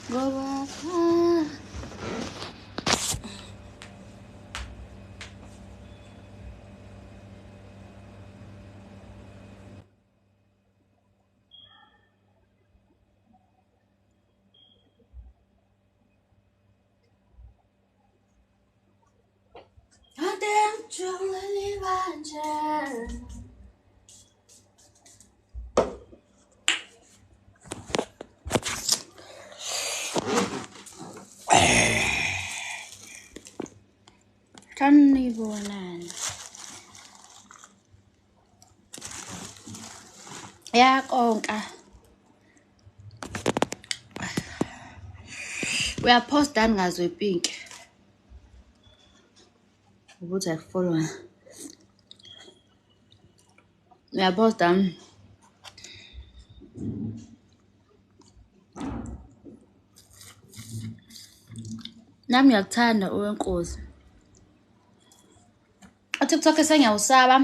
ngoba ade ngijulile kanje. Sanibonani. Yakonka. Uyapostani ngazo ipink. Ukuthi akufollow. Uyapostani. Nami ngiyakuthanda uwenkosi. TikTok esengiyawusaba.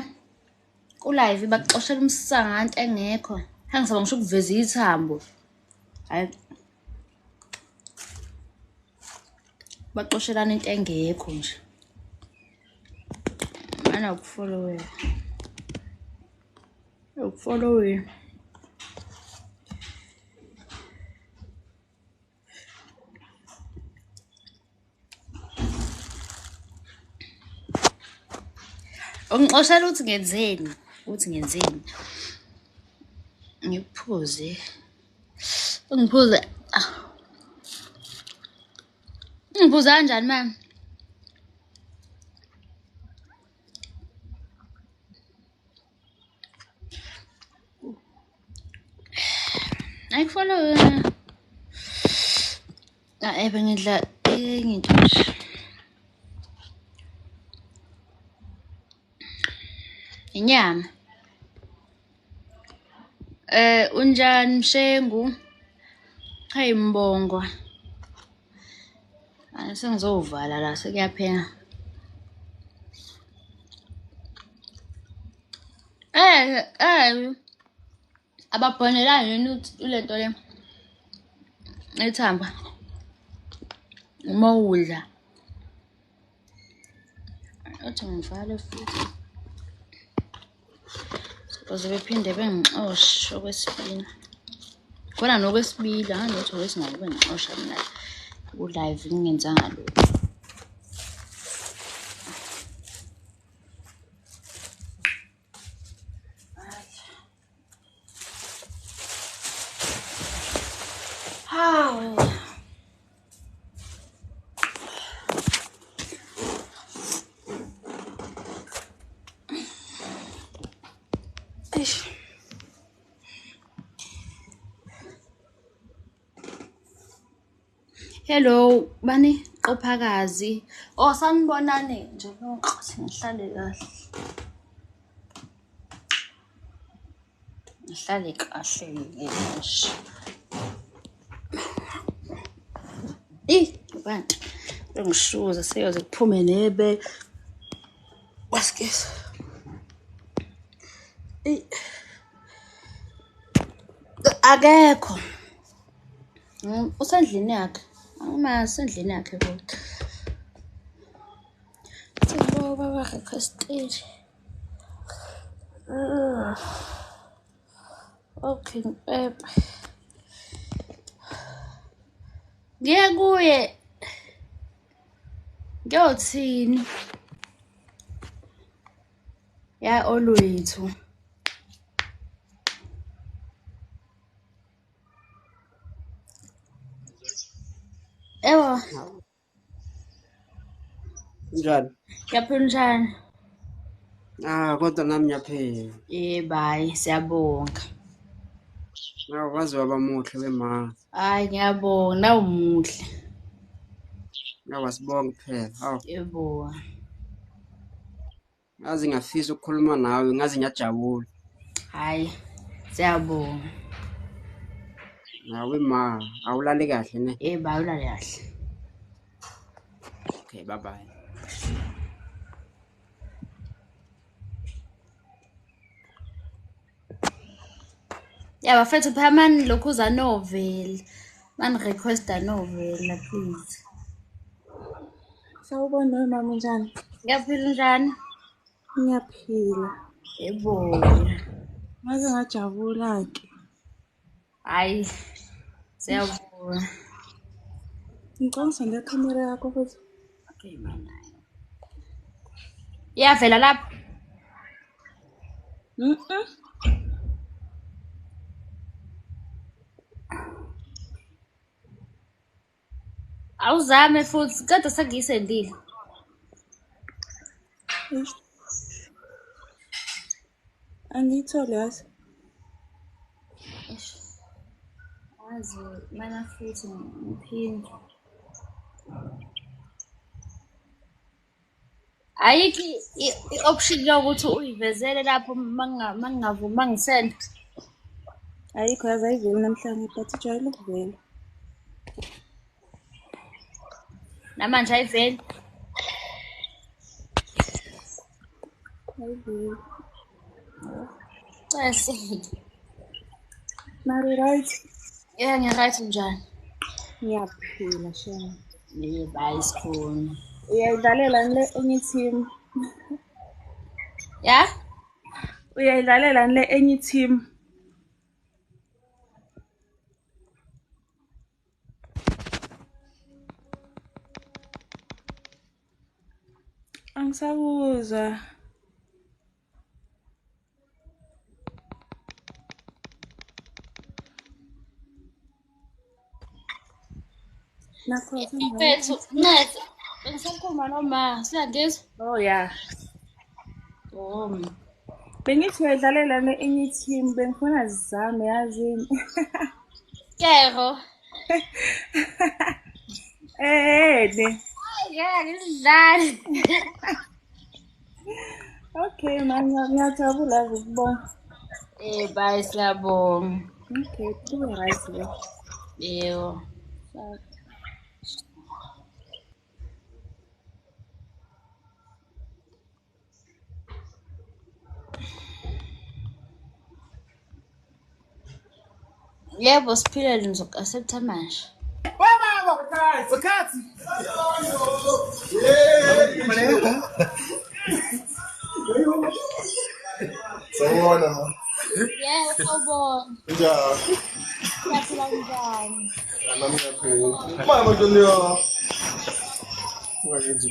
Ku-live bakuxoshela umsanga anti engekho. Hangisaba ngisho ukuveza ithambo. Hayi. Baxoshelana into engekho nje. Mana ukufollow. Ukufollow. Ungixoshela ukuthi ngenzeni? Uthi ngenzeni? Ngiphuze. Ungiphuze. Ngiphuza kanjani mama? Ayikufollow. Bengidla enye into nje. Inyama. Unjani Mshengu? Hayi Mbongo. Sengizovala la sekuyaphela. Ababhonelani yini lento le? Ethamba. Uma udla. Athi ngivale futhi. Ukuze bephinde bengixoshe okwesibili. Khona nokwesibili, nganothi okwesingane bengixosha mina. Ku-live ngingenzanga lutho. Hawu. Eish. Hello, bani qophakazi. Oh, sanibonani nje nonke ngihlale kahle. Ngihlale kahle nje. Bantu bengishuza seyoze kuphume nebe. Wasikese. Akekho. Usendlini yakhe. Uma sendlini yakhe kodwa. Ngoba requested. Okay, ngiye kuye. Ngiyothini? Ya olwethu. Ewa. Njani? Yaphila njani? Kodwa nami ngiyaphila. Bye, siyabonga. Waze waba muhle wema. Hayi ngiyabonga, nawumuhle. Wasibonga kuphela. Yebo. Ngaze ngiyafisa ukukhuluma nawe, ngaze ngiyajabula. Hayi, siyabonga. Nawe ma, awulale kahle ne? Bye, ulale kahle. Okay, bye bye. Bafethu phela mani lokhu za novel. Mani requesta novela please. Sawubona mama njani? Ngiyaphila njani? Ngiyaphila. Yebo. Ngaze ngajabula ke. Hayi. Siyabona. Ngicela le camera yakho futhi. Okay mina. Iyavela lapha. Awuzame futhi kade sengiyisendile. Angiyithole yazi. Azi mana futhi ngiphinde. Ayikho i-option yokuthi uyivezele lapho mangingavumi mangisenda. Ayikho yazi ayiveli namhlanje but ijwayele ukuvela. Namanje ayiveli. Ayiveli. Cese. Mari right? Yeah, ngi-right njani? Ngiyaphila shema. Yebo ayisikhona. Uyayidlalela le enye team. Ya? Uyayidlalela le enye team. Angisakuzwa. Nakho Mfethu, neze. Bengisakhuluma noma siyangizwa? Oh yeah. Oh. Bengithi uyayidlalela le enye team bengifuna zizame yazini. Kero. Ne. Yeah, ngidlali. Okay, manje ngiyajabula ukubona. Bye siyabonga. Okay, kube right le. Yebo. Yebo siphilele ngizoku-accepta manje. Wakati. Sawubona ma. Yebo sawubona. Njani? Siyaphila njani? Nami ngiyaphila. Mama Ntoniyo. Wayenza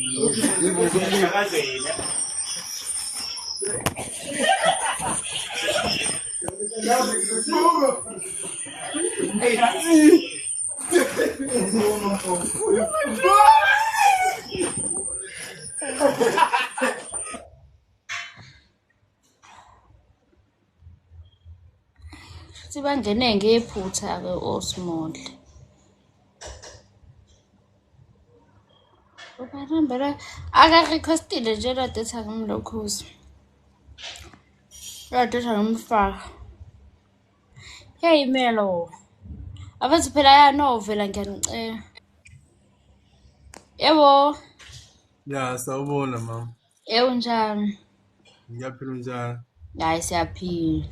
Sibangene ngephutha-ke oSmondle. Ubanambela aka-requestile nje lo data ngimlokhuzi. Lo data ngimfaka. Hey Melo. Abathi phela yanovela ngiyanicela. Yebo. Ya, sawubona mama. Yebo njani? Ngiyaphila njani? Hayi siyaphila.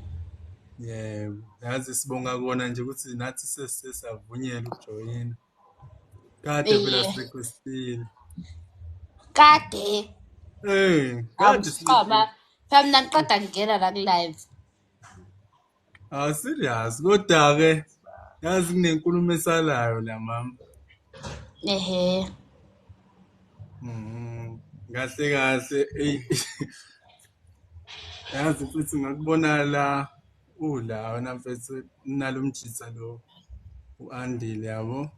Yebo. Yazi sibonga kona nje ukuthi nathi sesavunyelwa ukujoyina. Kade phela sirequestile. Kade. Kade siqhama. Phela ngiqeda ngena la ku-live. Serious kodwa ke yazi kunenkulumo esalayo la mama. Ehe. Kahle kahle yazi futhi ngakubona la wena mfethu nalomjitsa lo uAndile yabo.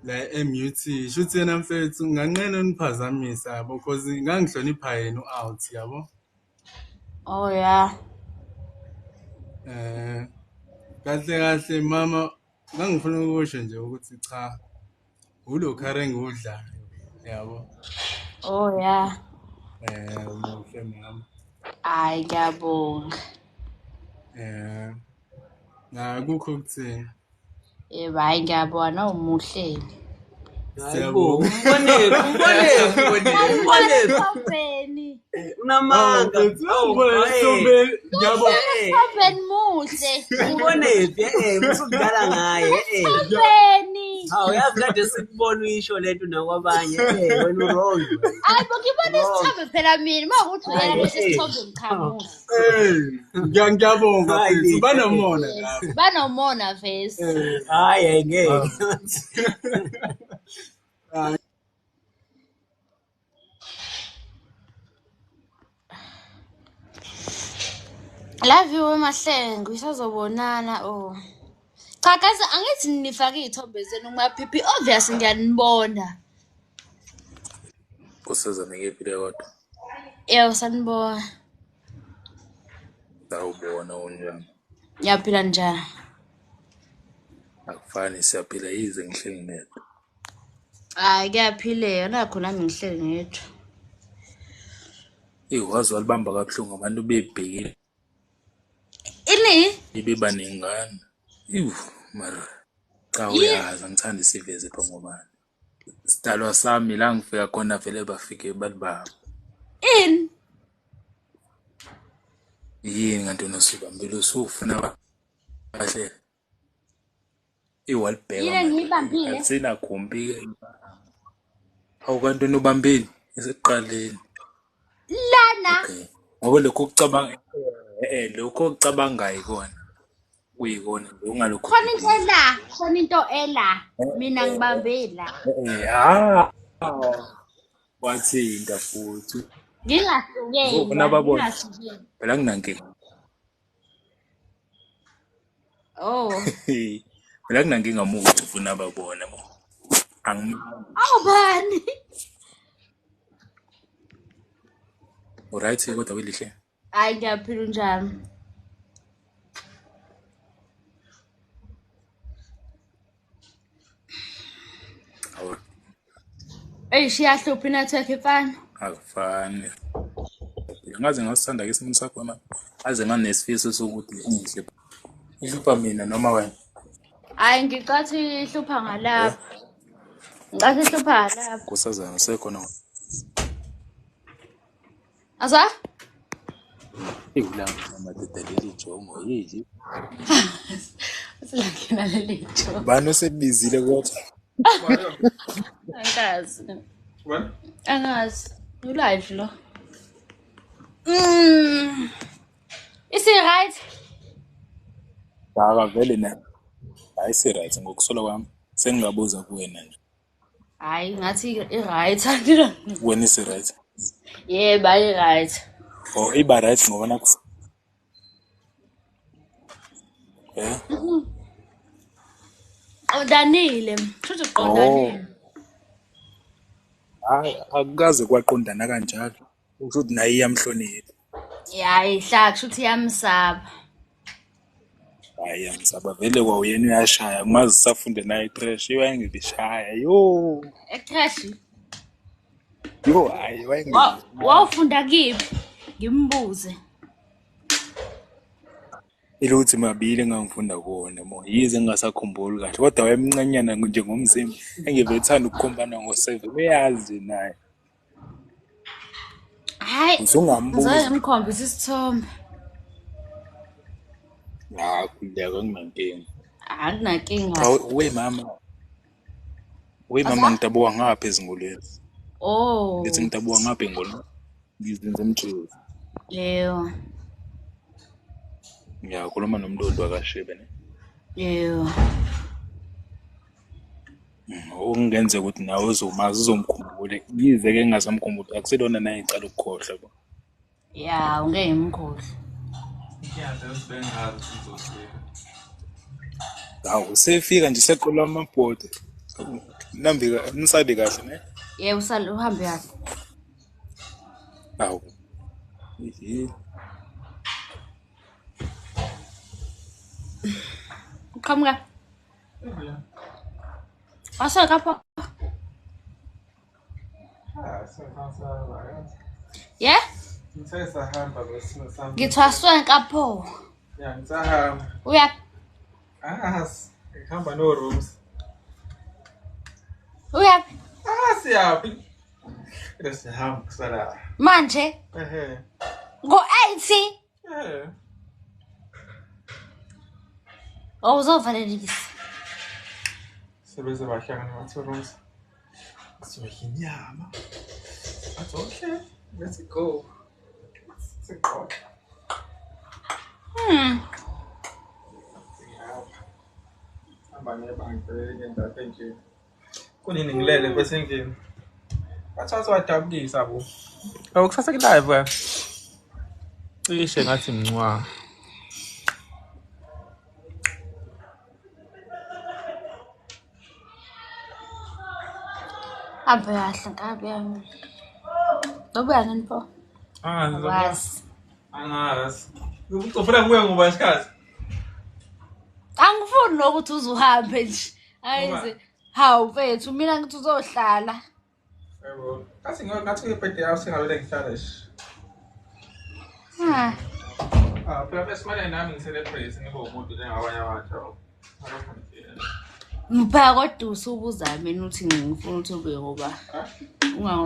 La MUT shuthi yena mfethu nganqena uniphazamisa yabo because ngangihlonipha yena uOut yabo. Oh yeah. Kahle kahle mama ngangifuna ukusho nje ukuthi cha ulo khare ngudlayo yabo. Oh yeah. Muhle mama. Hayi ngiyabonga. Kukho ukuthini? Yebo hayi ngiyabona umuhle. Siyabonga. Umboneni. Unamanga. Thobeni muhle. Ubonephi usukudala ngaye Thobeni. Hawu yazi kade sikubona uyisho lento nakwabanye wena uwrong Hayi ngibona isithombe phela mina mawukuthi uyena bese isithombe mkhamuzi. Ngiyabonga mfethu banomona Banomona vese. hayi ngeke Love you Mahlengo isazobonana oh. Cha kaze angithi nifake izithombe zenu kumaphiphi obvious ngiyanibona. Kusazana ngephi le kodwa? Yebo sanibona. Sawubona unjani? Ngiyaphila njani? Akufani siyaphila yize ngihleli ngedwa. Hayi kuyaphileka nakho nami ngihleli ngedwa. Wazi walibamba kabuhlungu abantu bebhekile. Ini? Ibeba nengane. Mara cha uyazi ngithanda isiveze pha ngobani. Sidalwa sami la ngifika khona vele bafike balibamba. In? Yini kanti unosibambile usufuna kahle. Iwalibheka. Yini ngiyibambile? Akusina khumbi ke. Awu kanti unobambile esekuqaleni. Lana. Okay. Ngoba lokho ukucabanga lokho okucabangayo ikona. Kuyikona ungalokho. Khona into ela. Mina ngibambela. Wathinta futhi. Ngingahlukeli. Ufuna babona. Phela nginankinga. Oh. Phela nginankinga ukuthi ufuna ababona mo. Awubani? Alright kodwa welihle. Hayi ngiyaphila njani? Awu Shiyahlupha inetwork ifana. akufani. Ngaze ngasithanda ke isimini sakho manje. Aze nganesifiso sokuthi ngihle. Ihlupha mina noma wena. Hayi ngicathi ihlupha ngalapha. Ngicathi ihlupha ngalapha. Kusazana sekhona. Azwa? Iwulanga amadedeleli jongo yini? Silangena leli jo. Bani osebizile kodwa? Angazi. What? Angazi. Ulive lo. Is it right? Baka vele na. Ayisi right ngokusola kwami. Sengingabuza kuwena nje. Hayi ngathi i-right andina. Wena isi right. Yebo ayi-right. Oh iba right ngoba naku. Qondanile. Futhi uqondanile. Hayi akukaze kwaqondana kanjalo. Usho ukuthi naye iyamhlonipha. Yayi hlakusho ukuthi yamsaba. Hayi yamsaba vele kwawuyena uyashaya kumazi safunde naye itrash wayengibishaya yo. Etrash. Yo hayi wayengi. Wawufunda kiphi? Ngimbuze. Iluthi mabili engangifunda kuwona mo yize ngingasakhumbuli kahle kodwa wayemncanyana nje ngomzimba engivethanda ukukhombana ngo7 uyazi naye. Hayi. Usungambuza. Ngikhombisa isithombe. La kuleka nginankinga. Akunankinga. We mama. We mama ngitabuka ngapha ezingolweni. Oh. Ngithi ngitabuka ngapha engolweni. Ngizenze umthuzo. Yebo. Ngiyakhuluma nomndondo akashibe ne. Yebo. Okungenze ukuthi nawe uzomazi uzomkhumbule. Yize ke ngingasamkhumbula akuselona naye icala ukukhohlwa bo. Ya ungeke ngimkhohle. Hawu sefika nje seqola amabhodi. Nambika nisabe kahle ne? Yebo uhambe kahle. Hawu. Uqhamuka. Asakapha. Yeah? Ngisahamba besimo sami. Ngithwaswe kapho. Ya ngisahamba. Uya Ngihamba no rooms. uya Siyaphi? Lesihamba kusala. Manje ngo-80 awuzovalelekisa. Sebeze bahlangana bathorosa. Kusuke inyama. That's okay. Let's go. Let's go. Abanye bangibheke ndathe nje. Kunini ngilele bese ngini. Bathatha wadabukisa bo. Awukusasa ki live wena. Cishe ngathi mncwa. Hambe kahle ngabe yami. Nobuya nini pho? Wazi. Angazi. Ufuna kuya ngoba isikhathi. Angifuni nokuthi uzuhambe nje. Ayize. Hawu mfethu mina ngithi uzohlala. Yebo. Kasi ngathi ibirthday yakho singabele ngihlala nje. Phela bese manje nami ngicelebrate ngibe umuntu njengabanye abantu. Mphaka kodwa usubuza mina uthi ngifuna ukuthi ube ngoba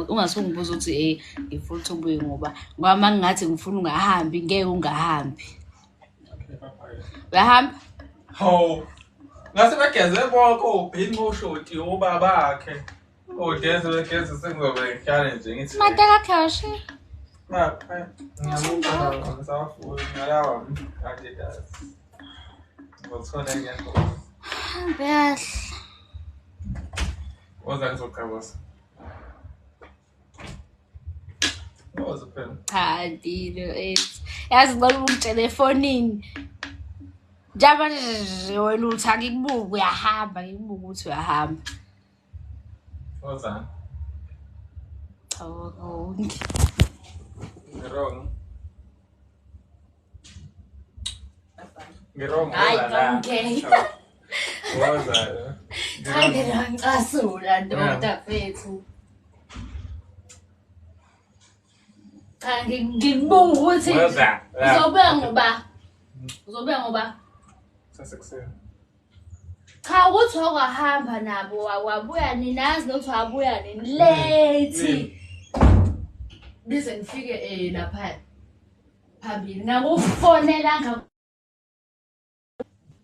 ungasungibuza ukuthi ngifuna ukuthi ube ngoba ngingathi ngifuna ungahambi ngeke ungahambi. Uyahamba? Hawu. Ngase bageze bonke obhini boshoti obabakhe. Ogeze begeze sengizobe ngihlale nje ngithi. Mataka kahle. Ngiyabonga ngisafuna ngalawa kanje kazi. Ngothola ngiyakho. Behle. Woza ngizocabasa. Woza phela. Hadilo yazi ngicela ungitshele efonini. Njaba nje wena uthi angikubuki uyahamba ngikubuka ukuthi uyahamba. Woza. Hawu. Ngerong. Ngerong. Hayi okay. Woza. Ngicela ngicasula ndoda mfethu. Ngikubuka ukuthi uzobuya ngoba. Uzobuya ngoba. Sasekuseni. Cha ukuthi wakahamba nabo wabuya nini azi nokuthi wabuya nini late. Bese ngifike lapha phambili ngakufonela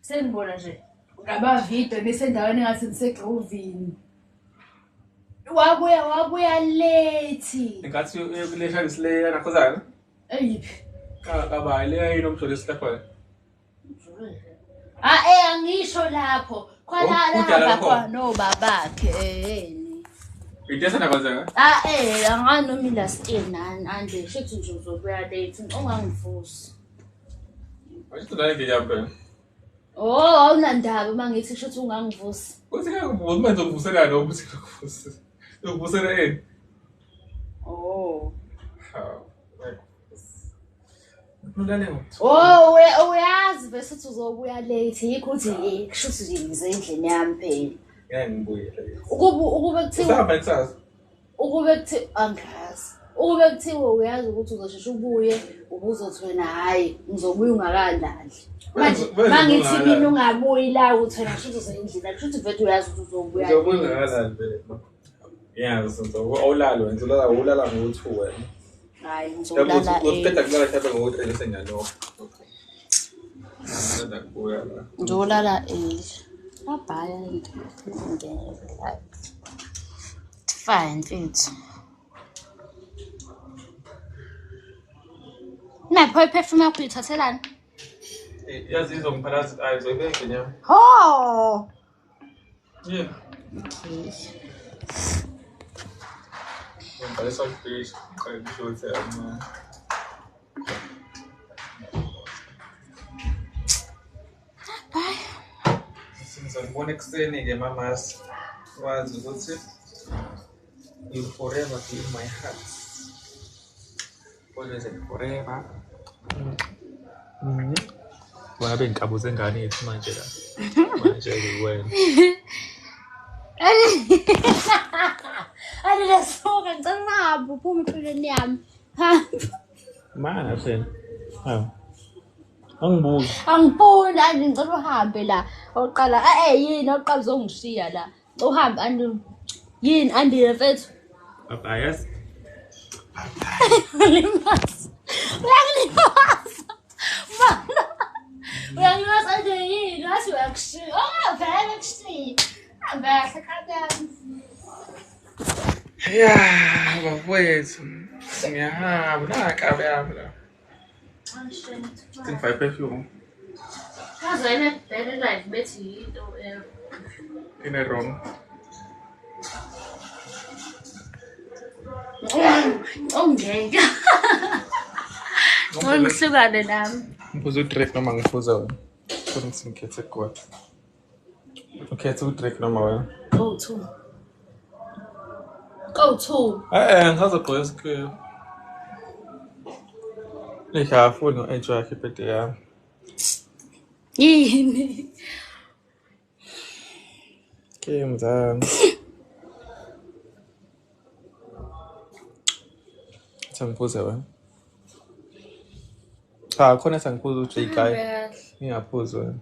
sengibona nje ngaba video nesendaweni ngathi nisegrovini. Wabuya late. Ngathi uyokulesha isileya nakhozana. Eyiphi? Kaba ile inomjolo esilapha. Angisho lapho. Khona la khona nobabakhe Itesa nakhozana. anganomila still nani ande shithi nje uzobuya late ungangivusi. Washo la ngiyapha. Awunandaba mangithi shithi ungangivusi. Uthi ngikubuza manje uvusela lo ubuthi ngikuvusi. Uvusela yini? Uyazi bese uzobuya late yikho uthi kushuthi nje ngize endlini yami phela. Ngeke ngibuye late. Ukube kuthiwa Sihamba kusasa. ukube kuthi angazi. Ukube kuthiwa uyazi ukuthi uzosheshe ubuye ubuzothi wena hayi ngizobuya ungakalali. Manje mangithi mina ungabuyi la uthi wena kushuthi usendlini kushuthi vele uyazi ukuthi uzobuya. Ngizobuya ungakalali vele. Yazi awulala wena ulala ulala ngokuthi wena. Hayi ngizolala Uqeda kulala mhlawumbe ngokuthi esengalokho. Ngizolala kuya la. Ngizolala babhaya ngene like fine mfethu. Napho iperfume yakho uyithathelani? Yazi izongiphatha ayizoyibeke nyama. Ho! Yeah. Ngibhale saltfish, ngicela ukuthi Bye. Ngizobona ekuseni-ke mamasi. Wazi ukuthi you forever be in my heart. Always and forever. Wabe ngikabuze ngane yethu manje la. Manje wena. Lesoka ngicela uhambe uphume empilweni yami. Mana phela. Hawu. Angibuki. Angifuni anje ngicela uhambe la. Oqala yini oqala uzongishiya la. Uhambe andi yini andi mfethu. Papayas. Uyalimaza. Uyalimaza. Mana. Uyalimaza nje yini? Wathi uyakushiya. Vele kushiya. Ambahle kadam. Yeah, bafowethu. Ngiyahamba nakabe yami la. Ngifake perfume. Kazwele better life bethi into In a room. ongeke. Ngihlukane nami. Ngiphuza uDrake noma ngiphuza wena. Kuthi ngikhethe kodwa. Ukhethe uDrake noma wena. Go to. Go to. Ngizogqoka isikhiya. Ngiyafuna u-enjoy ibirthday yami. Yini? Okay, mzansi. Sangiphuza wena. Cha, khona sangiphuza uJay. Ngiyaphuza wena.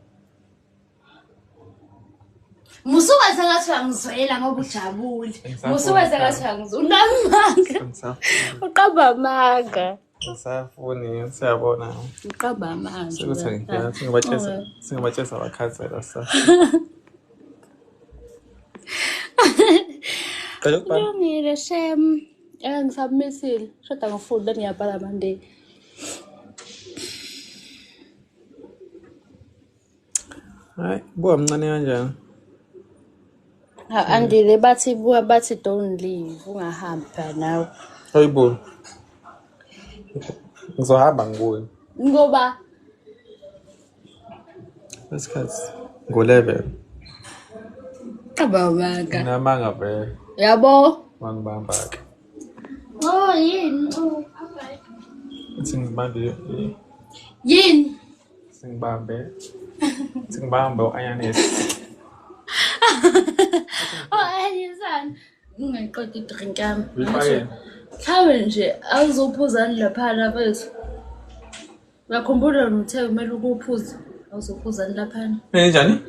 Musuwenza ngathi uyangizwela ngoba ujabule. Musuwenza ngathi uyangizwela. Unamanga. Uqamba amanga. Ngisafuni siyabona. Uqamba amanga. Sekuthi singabatshesa abakhansela sa. Kulungile shem. Ngisabmisile. Shoda ngifunda ngiyabhala Monday. Hayi, buwa mncane kanjani? Andile bathi don't leave ungahambi phela nawe. Hayibo. Ngizohamba ngibuye. Ngoba Lesikhathi ngo-11. qamba amanga. Nginamanga vele. Yabo. Wangibamba ke. Oh yini? Oh, alright. Singibambe. Yini? Singibambe u-Ayanesi. Ayizani. Ungayiqeda idrink yami. Uyifake? Khawe nje awuzophuzani laphana mfethu. Uyakhumbula uthe kumele ukuphuze. Awuzophuzani laphana. Njani?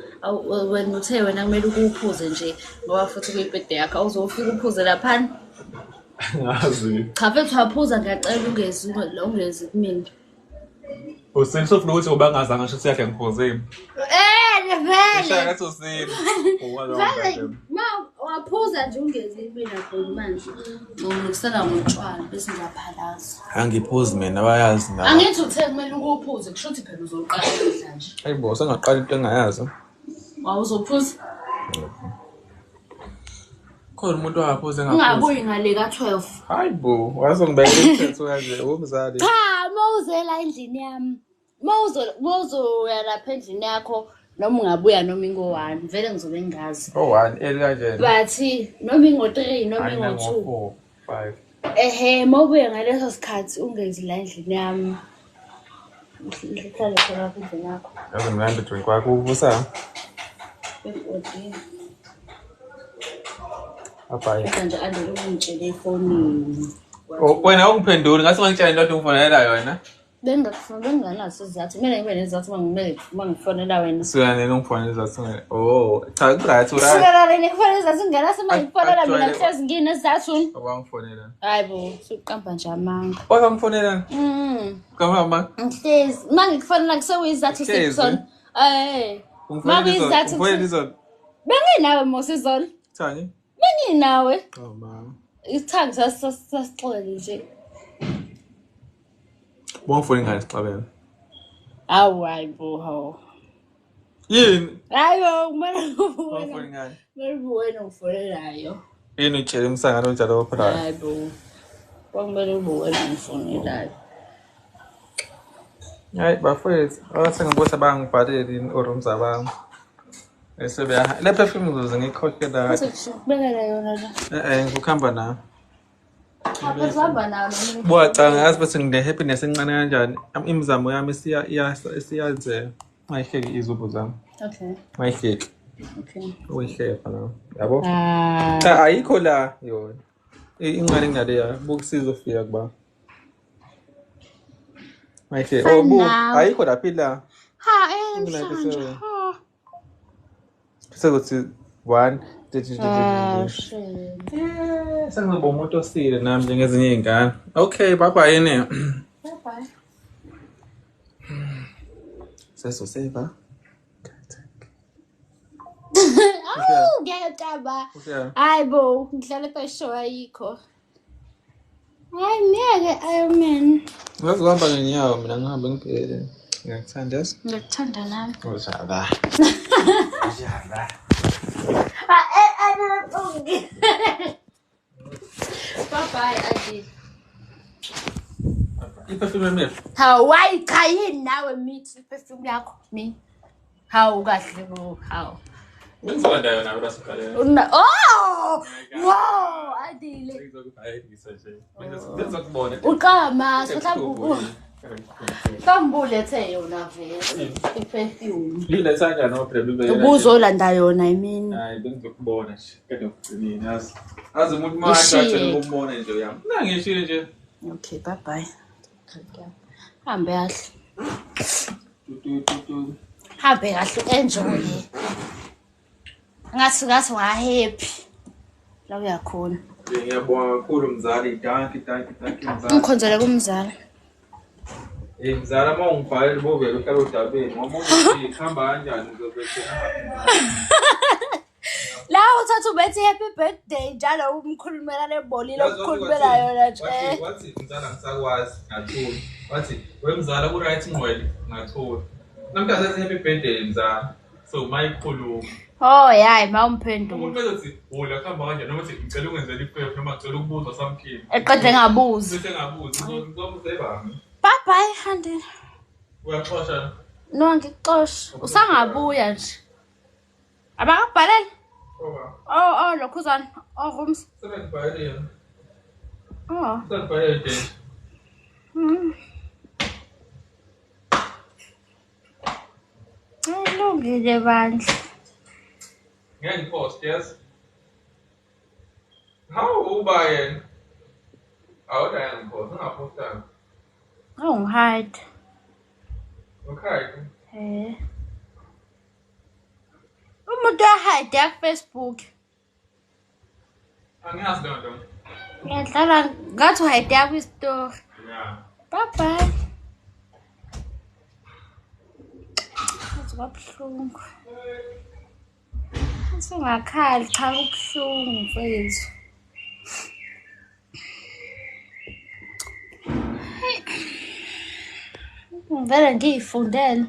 Wena uthe wena kumele ukuphuze nje ngoba futhi kuyibirthday yakho awuzofika uphuze laphana. Ngazi. Cha mfethu waphuza ngiyacela ungezi kumina. Usenisofu ukuthi ubangazanga ngisho siyahle ngiphuzile. Vele. Shaka ngathi usini. Vele. Ma waphuza nje ungezi kumina khona manje. Ngikusela ngotshwala bese ngiyaphalaza. Angiphuzi mina bayazi na. Angithi uthe kumele ukuphuze kusho ukuthi phela uzoqala ukudla nje. Hayibo sengaqala into engayazi. Wawuzophuza? Khona umuntu waphuza ngaphuza. Ungabuyi ngale ka12. Hayibo wasongibeka imithetho kanje umzali. Cha, mawuzela endlini yami. Mawuzoya lapha endlini yakho noma ungabuya noma ingo1 vele ngizobe ngingazi. Oh1 eli kanjena. Bathi noma ingo3 noma ingo2. 5. Mawubuya ngaleso sikhathi ungezi la endlini yami. Ngihlale khona endlini yakho. Yazi mnandi drink wakho uvusa. Aphayi. Manje andele ungitshele efonini. Wena ungiphenduli ngase ngitshela into ongifonela yona. Benginganaso sizathu. Mina ngibe nezathu mangifonela wena. Siyana ungifonela izathu. Oh, cha right ura. Sibelane ngifonela izathu ngena semangifonela mina hlezi nginezathu. Awangifonela. Hayibo, suqamba nje amanga. Wakamfonela? Kamama. Ngihlezi. Mangikufonela kusewizathu Simpson. Mangizathu. Benginawe Mosizolo. Thani? Benginawe. Oh ma. Isithanga sasixoxe nje. Wangifona ngani sixabela? Hayibo ho. Yini? Hayibo kumele Wangifona ngani? wena ufonelayo. Yini utshela umsangano onjalo ophela? Hayibo. Kwamele wena ufonelayo. Hayi bafowethu, asengibusa bangibhaleli orumza bami. Esebeya. Le perfume ngizoze ngikhokhela. Bekela yona la. Ngikuhamba na. Apha sihamba nawo noma. Buwaca ngazi bese ngine happiness encane kanjani. Imizamo yami isiyaze. Mayihleki izubo zami. Okay. Mayihleki. Okay. Uyihlepa la. Yabo? Cha ayikho la yona. Incane ngale ya bokusiza ufika kuba. Mayihleki. Oh bu, ayikho laphi la. Ha, emhlanje. Sekuthi 1 shame. sengizoba umuntu osile nami njengezinye iy'ngane. Okay, bye yini. Bye-bye. Sesoseva. Awu, ngiyacaba. Hayi bo, ngihlale pesho ayikho. Hayi ngeke Ironman. Ngazohamba ngenyawo mina ngihambe ngiphele. Ngiyakuthanda yazi. Ngikuthanda nami. Uzala. Uzala. Bye-bye, Adi. I-perfume yami. Hawu, why cha yini nawe mithi perfume yakho? Ni. Hawu kahle bo, hawu. Ngizokwenza yona basukalela. Oh! Wow, Adile. Ngizokubhayisa nje. Ngizokubona. Uqama, mhlawumbe kambulethe yona vele. I-perfume. Liletha kanjani ophela Ubuzolanda yona imini. Hayi bengizokubona nje. Kade ugcinile yazi. Azi umuntu manje umbone nje uyami. Ngishilo nje. Okay, bye-bye. Hambe kahle. Hambe kahle, enjoy. Ngathi wa-happy. La uyakhona. Ngiyabonga kakhulu mzali. Thank you mzali. Ngikhonzele kumzala. Mzala uma ungibhalele bovele uhlala odabeni. Ngoba uthi khamba kanjani ngizobethe. La uthatha ubethi happy birthday njalo umkhulumela lebolile ukukhulumela yona nje. Wathi mzala ngisakwazi ngathula. Wathi wemzala ku right ngwele ngathula. Namhlanje sethi happy birthday mzala. So mayikhuluma. Oh yayi mawumphendula. Umuntu bezothi hola khamba kanjani noma uthi ngicela ungenzele iphepha noma ngicela ukubuza something. Eqede ngabuza. Bese ngabuza ngizomsebanga. Bye bye Handile. Uyaxosha. No ngixosha. Usangabuya nje. Abakubhalela? Oh lokhuzana. Oh rooms. Sebengibhalele. Oh. Sebengibhalele nje. Ayilungile bandla. Ngeke post yes. How ubayen? Awudayang post ungaposta. Ngihide. Okay. Umuntu uyahide Facebook. Angiyazi lento. Ngiyadlala ngathi uhide kwi-story. Yeah. Bye bye. Kubuhlungu. Singakhali cha kubuhlungu mfethu. Ngivele ngiyifundele.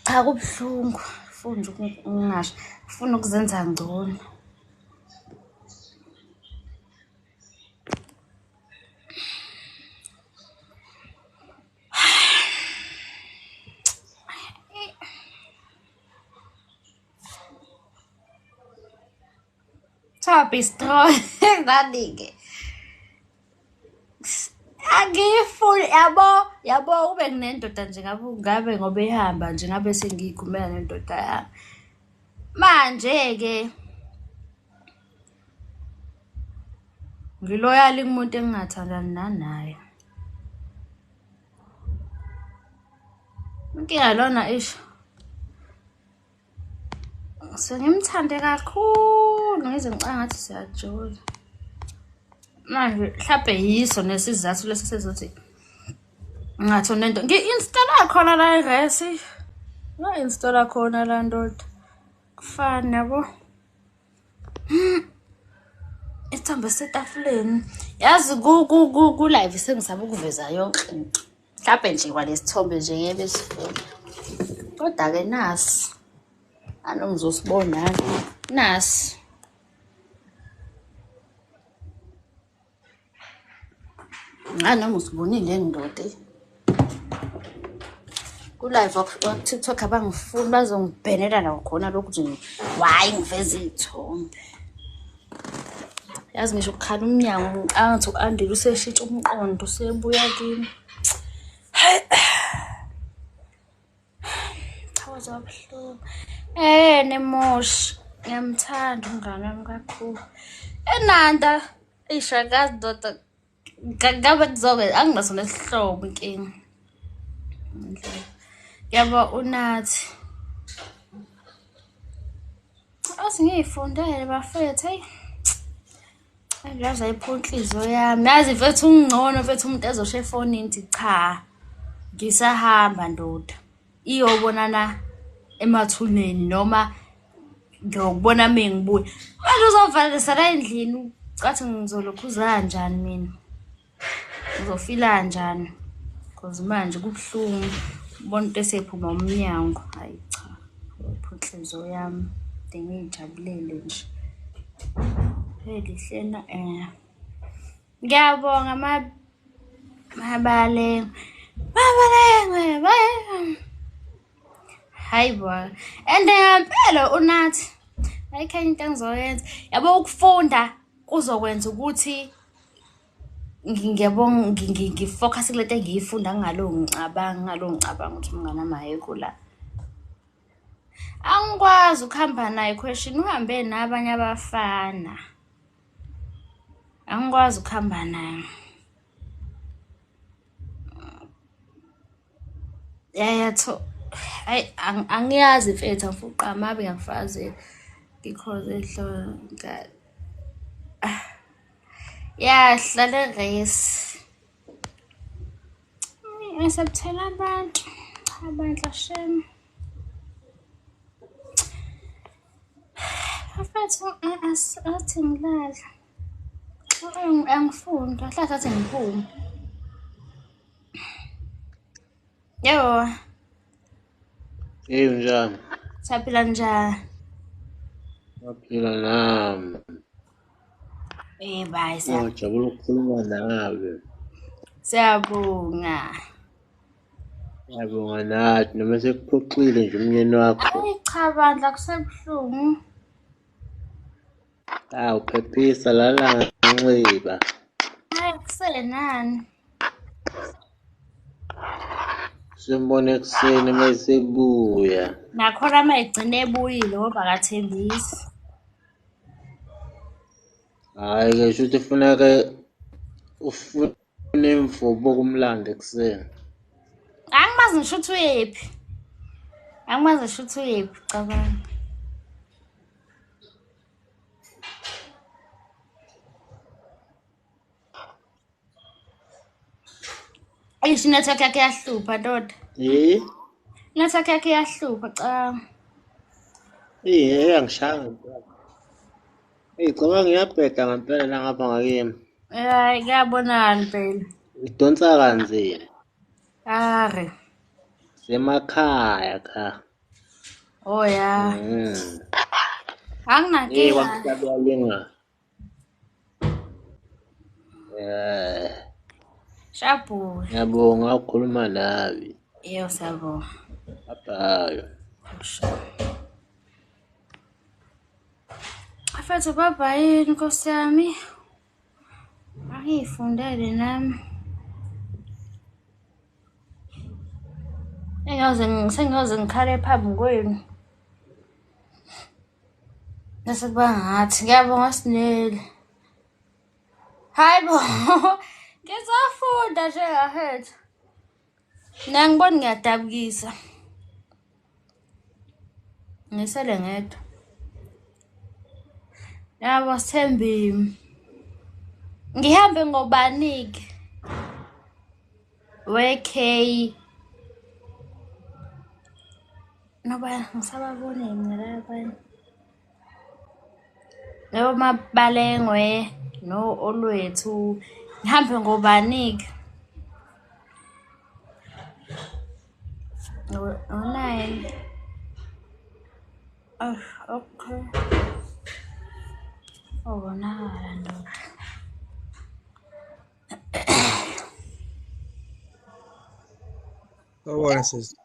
Cha kubuhlungu. Funda ukungasho. Ufuna ukuzenza ngcono. Bistro nganike angifuni yabo ube nginendoda nje ngabe ngoba ehamba nje ngabe sengiyikhumela nendoda yami manje ke ngiloyal kumuntu engingathandani naye inkinga lona isho sengimthande kakhulu ngize ngicanga ngathi siyajula manje mhlawumbe yiso nesizathu lesi sezothi ngathi nento ngi-installa khona la iresi nga-installa khona la ndoda kufana yabo ithambe setafuleni yazi ku-live sengisaba ukuveza yonke into mhlawumbe nje kwalesithombe nje ngeke sifuna kodwa-ke nasi anongizosibona nasi noma usibonile ndoda ku-live TikTok abangifuni bazongibhenela la khona lokhu nje why ngiveza izithombe yazi ngisho ukukhala umnyango angathi u-Andile useshintsha umqondo usebuya kimi chaza kabuhlungu nemoshi ngiyamthanda umngane wami kakhulu enanda ishakazi doda ngabe kuzobe anginaso nesihlobo inkinga Yabo unathi. Ngiyifundele bafethu, hey. Yaza iphonhliziyo yami. Yazi mfethu ungcono mfethu umuntu ezosho efonini ngithi cha. Ngisahamba ndoda. Iyobonana emathuneni noma ngiyokubona mengibuya. Manje uzovalisa la endlini ucathi ngizolokhuza kanjani mina? Ngizofila kanjani? Cause manje kubuhlungu. Ubona into esephuma umnyango. Hayi cha. Iphonhliziyo yami. Ngiyijabulele nje. Lihlena ngiyabonga mabalengwe. Hayibo. And ngempela unathi. Ayikho into engizoyenza. Yabo ukufunda kuzokwenza ukuthi ngiyabonga ngifocus kulento engiyifunda ngalo ngicabanga ukuthi umngane mayekho la. Angikwazi ukuhamba naye question uhambe nabanye abafana. Angikwazi ukuhamba naye. Yayatho angiyazi mfethu mfuqa mabe ngiyafazi because ehlonga. Yahlala race. Ngisabuthela abantu shem. Mfethu athi ngilala. Angifunda, hlala athi ngiphume. Yebo. Njani? Saphila njani? Ngaphila nami. Bye. Ngijabula ukukhuluma nawe. Siyabonga. Ngiyabonga nathi noma sekuphoxile nje umnyeni wakho. Ayi cha bandla kusebuhlungu. Uphephisa lala nginciba. Hayi kusenani. Simbone ekuseni mayisebuya. Nakhona mayigcine ebuyile ngoba akathembisi. Hayi ke shothi funeka ufune imvubo kumlando ekuseni. Angimazi ngisho ukuthi uyephi. Angimazi ngisho ukuthi uyephi cabanga. Ayisho network yakhe yahlupha ndoda. Network yakhe yahlupha cha. Angishanga. Cabanga ngiyabheda ngempela la ngapha ngakimi. Hayi kuyabonana impela. Idonsa kanzima. Are. Semakhaya cha. Oh ya. Anginankinga. Wakusabalenga. Shabu. Ngiyabonga ukukhuluma nawe. Yebo siyabonga. Bye. Afethu baba yini Nkosi yami. Angifundele nami. Sengiyoze ngikhale phambi kwenu. Bese kuba ngathi ngiyabonga Sinele. Hayibo. Ngizafunda nje ahead. Ngiyangibona ngiyadabukisa. Ngisele ngedwa. Yabo Sithembi. Ngihambe ngobanike. WK. Noba ngisababone mina la abanye. Lebo mabalengwe no olwethu. Ngihambe ngobanike. Online. Okay. Bonakala ndoda. Sawubona sisi.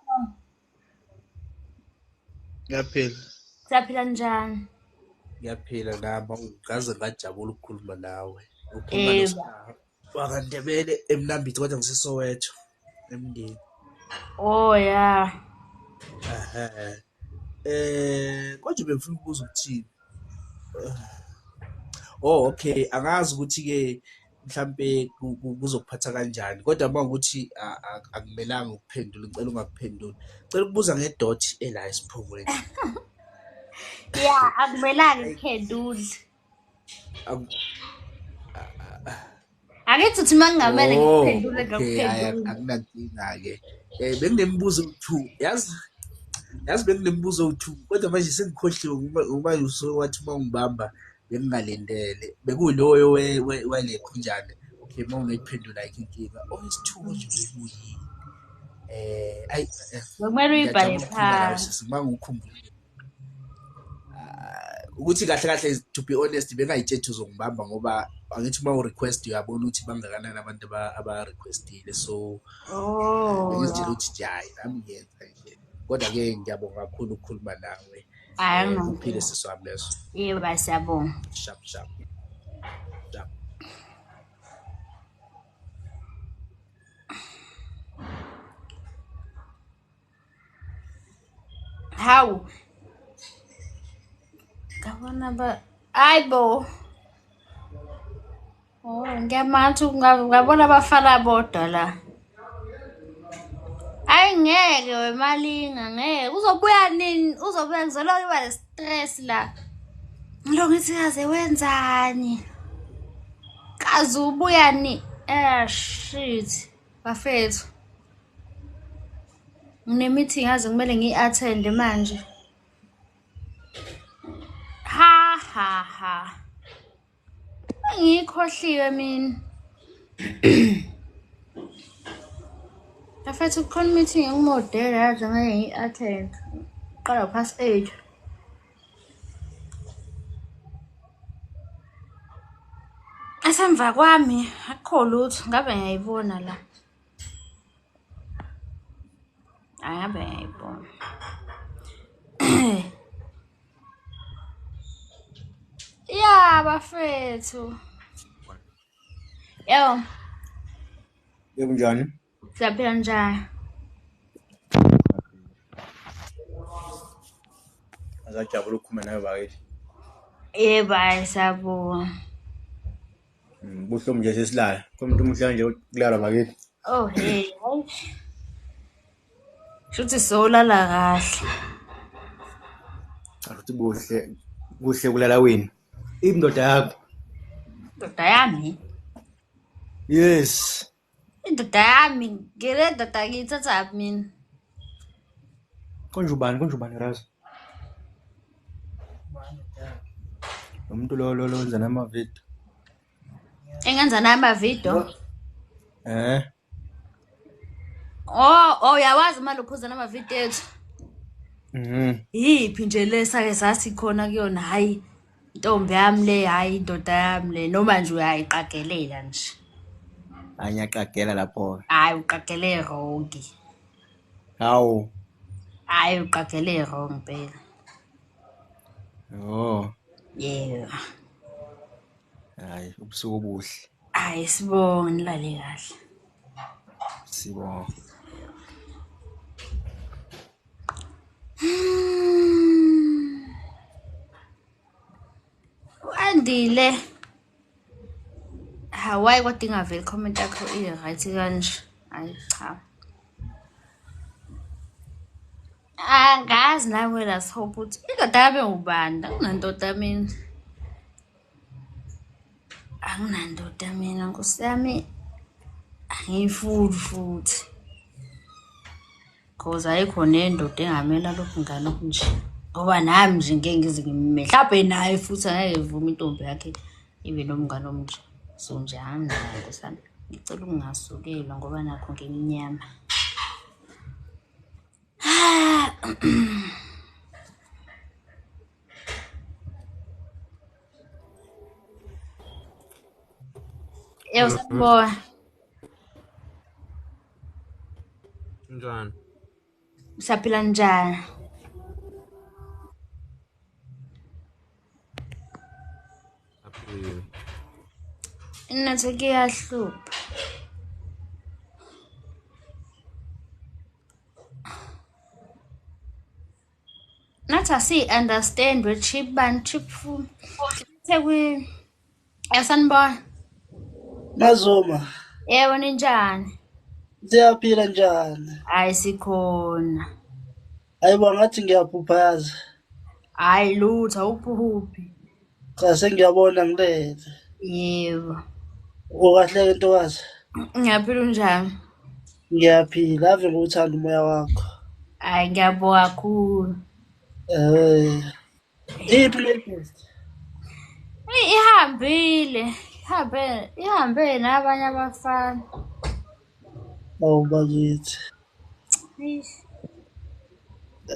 Ngiyaphila. Siyaphila njani? Ngiyaphila nami ngaze ngajabula ukukhuluma nawe. Ukhuluma wakandebele emnambithi kodwa ngiseSoweto emndeni. Oh ya. Konje bengifuna ukubuza ukuthini. Oh okay, angazi ukuthi ke mhlampe kuzokuphatha kanjani kodwa uma ukuthi akumelanga ukuphendula ngicela ungakuphenduli ngicela ukubuza ngedot ela esiphongweni Yeah, akumelanga ukuphendula. Angithi uthi mangingamele ngiphendule ngakuphendula. Akunankinga-ke benginemibuzo 2 yazi benginemibuzo 2 kodwa manje sengikhohliwe ngoba usowathi uma ungibamba bengingalindele bekuloyo wale khunjane okay uma ungayiphendula ayikho inkinga okwesithuko nje bekuyini Bekumele uyibhale phansi. uma ngikhumbula ukuthi kahle to be honest bengayitshela uzongibamba ngoba angithi uma urequest uyabona ukuthi bangakanani abantu aba-requestile so bengizitshela ukuthi hayi nami ngiyenza nje kodwa-ke ngiyabonga kakhulu ukukhuluma nawe uphile siswami leso Yebo siyabonga. sharp Hawu. Ngabona ayibo. Ngiyamathi ngabona abafana bodwa la. Ayingeke wemalinga ngeke uzobuya nini uzobuya ngizoloku iba le-stress la. Ngilo ngithi kaze wenzani? Kaze ubuya ni shit bafethu. Ngine-meeting aze kumele ngi-attend manje. Ha. Ngikhohliwe mina. Bafethu kukhona meeting engimodela yaze ngeke ngi-attend. Qala past 8. Asemva kwami akukho lutho ngabe ngiyayibona la. Ngabe ngiyayibona. Ya bafethu. Yebo. Yebo njani? Siyaphila njani? Azajabula ukukhuluma nawe bakithi. Yebo ayisabona. Buhlobo nje sesilala. Komuntu umuhle nje ukulala bakithi. Oh hey. Shuthi solala kahle. Akuthi kuhle kulala wini. Indoda yakho. Indoda yami? Yes. Indoda yami ngile ndoda ngiyithatha mina. Konjubani razi. Umuntu lo wenza nama-video. Engenza nama-video? Oh yawazi manje ukhuza nama-video ethu. Yiphi nje lesake sathi khona kuyona hayi intombi yami le hayi indoda yami le noma nje uyayiqagelela nje. Anyaqagela lapho. Hayi uqagele wrong. Hawu. Hayi uqagele wrong phela. Oh. Yeah. Hayi ubusuku obuhle. Hayi sibonge nilale kahle. Sibonga. Andile. Hawaii kodwa ingaveli comment yakho i-right kanje. Hayi cha. Angazi nawe la sihope ukuthi indoda yabe ngubani? Anginandoda mina. Anginandoda mina Nkosi yami. Angifuni futhi. Cause ayikho nendoda engamela lokhu ngane okunje. Ngoba nami nje ngeke ngize ngimeme. Mhlawumbe naye futhi angeke ivuma intombi yakhe ibe nomngane omnje. So nje anginayo Nkosi yami. Ngicela ungasukelwa ngoba nakho ngeminyama. Sanibona. Njani? Usaphila njani? Aphile. Inathi kuyahlupha. Nathi asi-understand we cheap bani cheap food. Sanibona. Mazuma, Yebo ninjani? siyaphila njani? Hayi sikhona. Hayibo ngathi ngiyaphupha yazi. Hayi lutho awuphuphi. Cha sengiyabona ngilethe. Yebo. Ukahle ntokazi. Ngiyaphila unjani? Ngiyaphila ave ngokuthanda umoya wakho. Hayi ngiyabonga kakhulu. Iphi latest? Ihambile. Ihambe nabanye abafana. Bakithi.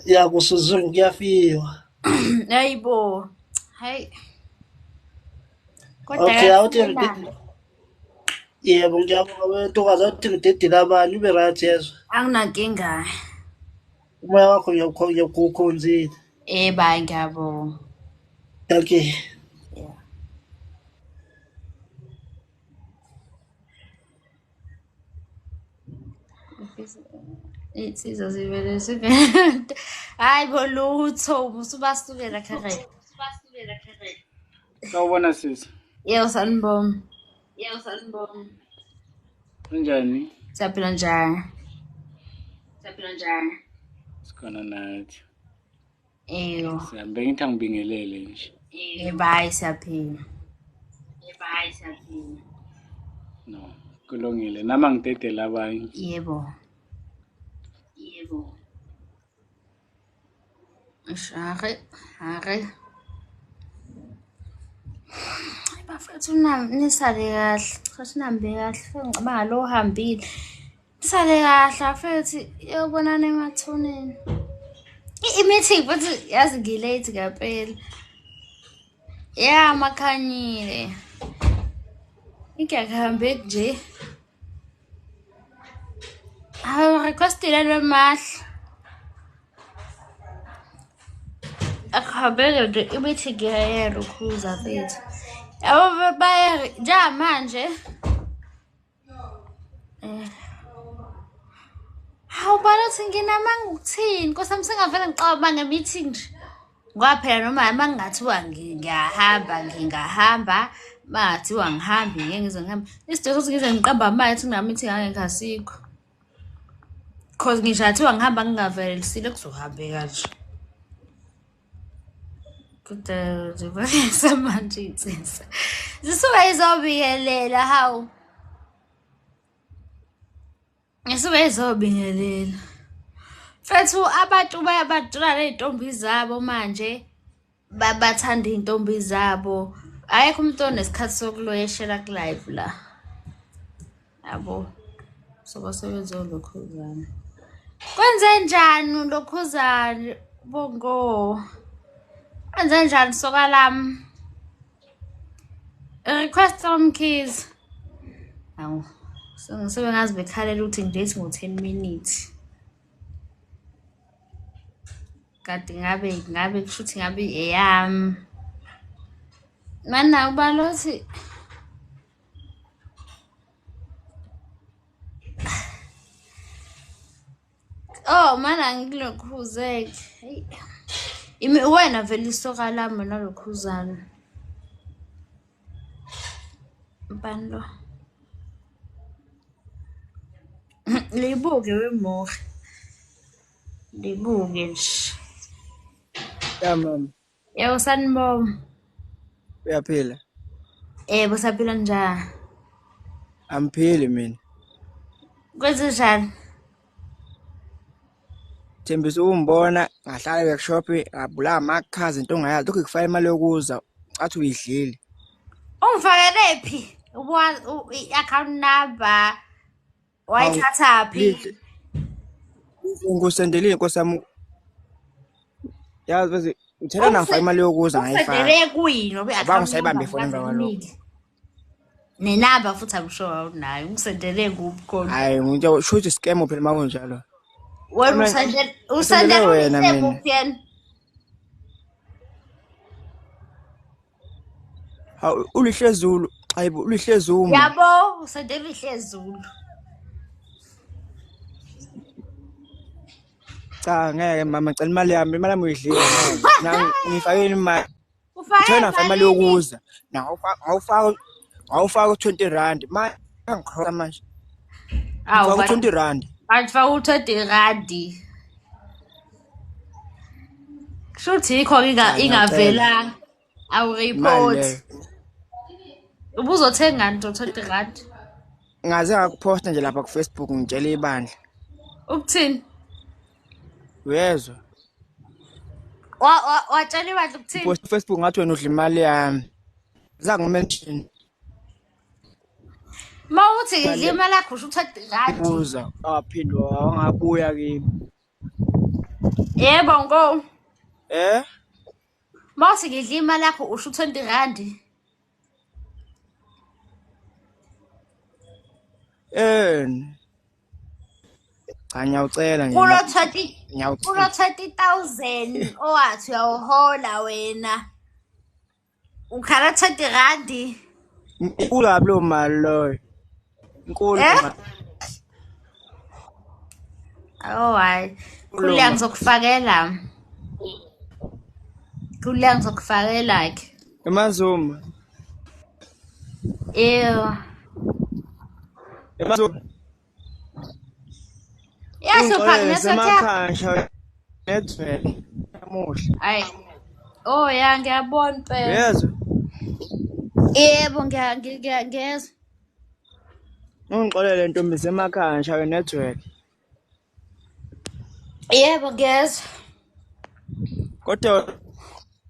Ya kusuzungu kuyafiwa. Hayibo. Hayi. Okay, awuthi ngidedile. Yebo ngiyabonga wentokazi awuthi ngidedile abanye ube right yezwa. Anginankinga. Umoya wakho ngiyakukhonzile. Bye ngiyabonga. Okay. Insizwa zivele sivele. Hayi bolutho usubasukela khere. Sawubona sisi. Yebo sanibona. Kunjani? Siyaphila njani? Sikhona nathi. Eyo. Sihambe ngithi angibingelele nje. Bye siyaphila. No, kulungile. Nama ngidedela abanye. Yebo. Hare. Bafethu nisale kahle. Cha sinambe kahle. Ngicabanga lo hambile. Nisale kahle afethi yobonana emathuneni. I-meeting futhi yazi ngilate kaphela. Yeah, makhanyile. Ngiyakhambe nje. Requestile lwemahla. Akhabele nje imithi ngiyayela ukhuza mfethu. Yabo baya nja manje. Awubona ukuthi nginamanga ukuthini? Nkosi yami sengavele ngicabanga nge-meeting nje. Ngoba phela noma mangathiwa ngingahamba, mathiwa ngihambi ngeke ngize ngihambe. Isidingo sokuthi ngize ngiqamba amanye ukuthi ngina-meeting angeke asikho. Cause ngisho athiwa ngihamba ngingavelisile kuzohambe kanje. Kodwa nje manje insisa. Zisuke izobingelela hawu. Ngisuke izobingelela. Fethu abantu bayabadula ley'ntombi zabo manje. Bathanda iy'ntombi zabo. Ayekho umuntu onesikhathi sokuloyeshela ku-live la. Yabo. Sobasebenza olokhuzana. Kwenze njani ulokhuzana bongo? Kwenze njani soka lami? Request keys. Awu. Ngisobe ngazi bekhalela ukuthi ngidate ngo-10 minutes. Kade ngabe kushuthi ngabe eyami. Mana ubalo ukuthi oh mana ngilokhuzeke. Hey. Wena vele isoka lami nalokhuzana. Mbando. Libuke wemoha. Libuke nje. Ya mama. Yebo sanibona. Uyaphila? Busaphila njani? Amphili mina. Kwenze njani? Thembisa ungibona ngahlala workshop ngabula amakhazi into ongayazi lokho kufaka imali yokuza athi uyidlile. Ungifakele phi? I-account number wayithatha phi? Ngusendele inkosi yami. Yazi bese ngithela nangifaka imali yokuza ngayifaka. Ufendele kuyini ngoba i-account Abanga sayibambe phone number kwalo. Nenamba futhi akusho unayo. Ungisendele kuphi khona? Hayi ngithi shothi scam phela makunjalo. Wena usendele wena mina. Ha ulihlezulu, hayibo ulihlezulu. Yabo usendele ihlezulu. Cha ngeke mama ngicela imali yami uyidlile nami ngifakele imali. Ufake imali yokuza. Na awufaka awufaka u20 manje angikhola manje Awu ufaka u20 bantu faka u20 shuthi yikho ingavelanga awu report ubuzothenga nto R20 ngaze ngakuphosta nje lapha ku-Facebook ngitshela ibandla ukuthini uyezwa watshela ibandla ukuthini post Facebook ngathi wena udla imali yami zangimention mawuthi ngidla imali yakho usho R20 buza aphindwa wangabuya kimi yebo ngo mawuthi ngidla imali yakho usho R20 cha ngiyawucela nje kulo 30,000 owathi uyawuhola wena ukhala R20 inkulu kabi lo mali loyo inkulu oh hayi kuliya ngizokufakela ke emazuma emazuma yahlupha nesemakhaya network namuhla hayi oh ya ngiyabona phela yezwa yebo ngiyezwa ungixolele ntombi semakhaya ngishawe network yebo ngiyezwa kodwa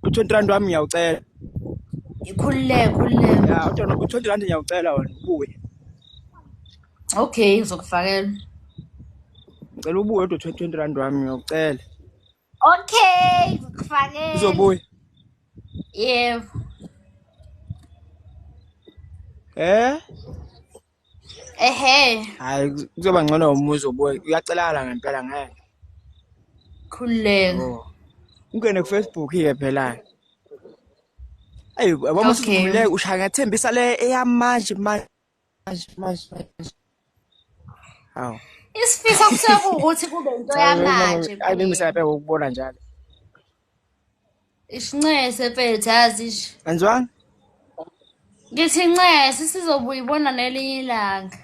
u20 wami ngiyawucela khululeke ya kodwa u20 ngiyawucela wena ubuye okay ngizokufakela ngicela ubuye kodwa u20 wami ngiyawucela okay ngikufakela uzobuya yebo hayi kuzoba ngcono umuzi obuye uyacelana ngempela ngeke khululeke ungene ku-Facebook ke phela yabo masikhululeke ushaya ngathembisa le eyamanje hawu isifiso kusekuwukuthi kube into yamanje ayibimisa phela ukubona njalo isincese mfethu yazi anzwanga ngithi incese sizobuya ibona nelinye ilanga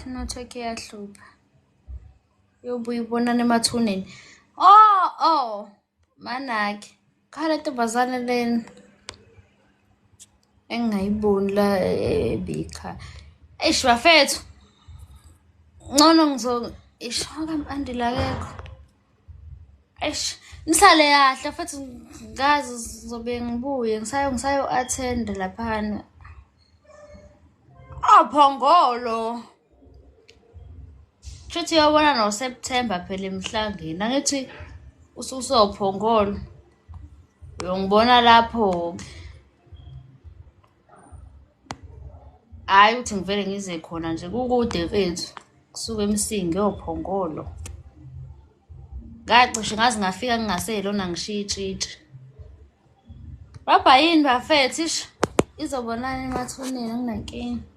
network yahlupha yobuya ibona nemathuneni manake khala ntombazane lena engayiboni la ebikha bafethu ngcono kampandila kekho nisale kahle futhi ngazi zobe ngibuye ngisayo attend laphana phongolo Shuthi uyabona no September phela emhlangeni angithi ususophongolo uyongibona lapho hayi uthi ngivele ngize khona nje kukude mfethu kusuka eMsingi yophongolo ngacishe ngazi ngafika ngingaselona ngishitshitshi baba yini bafethu izobonana emathuneni nginankingi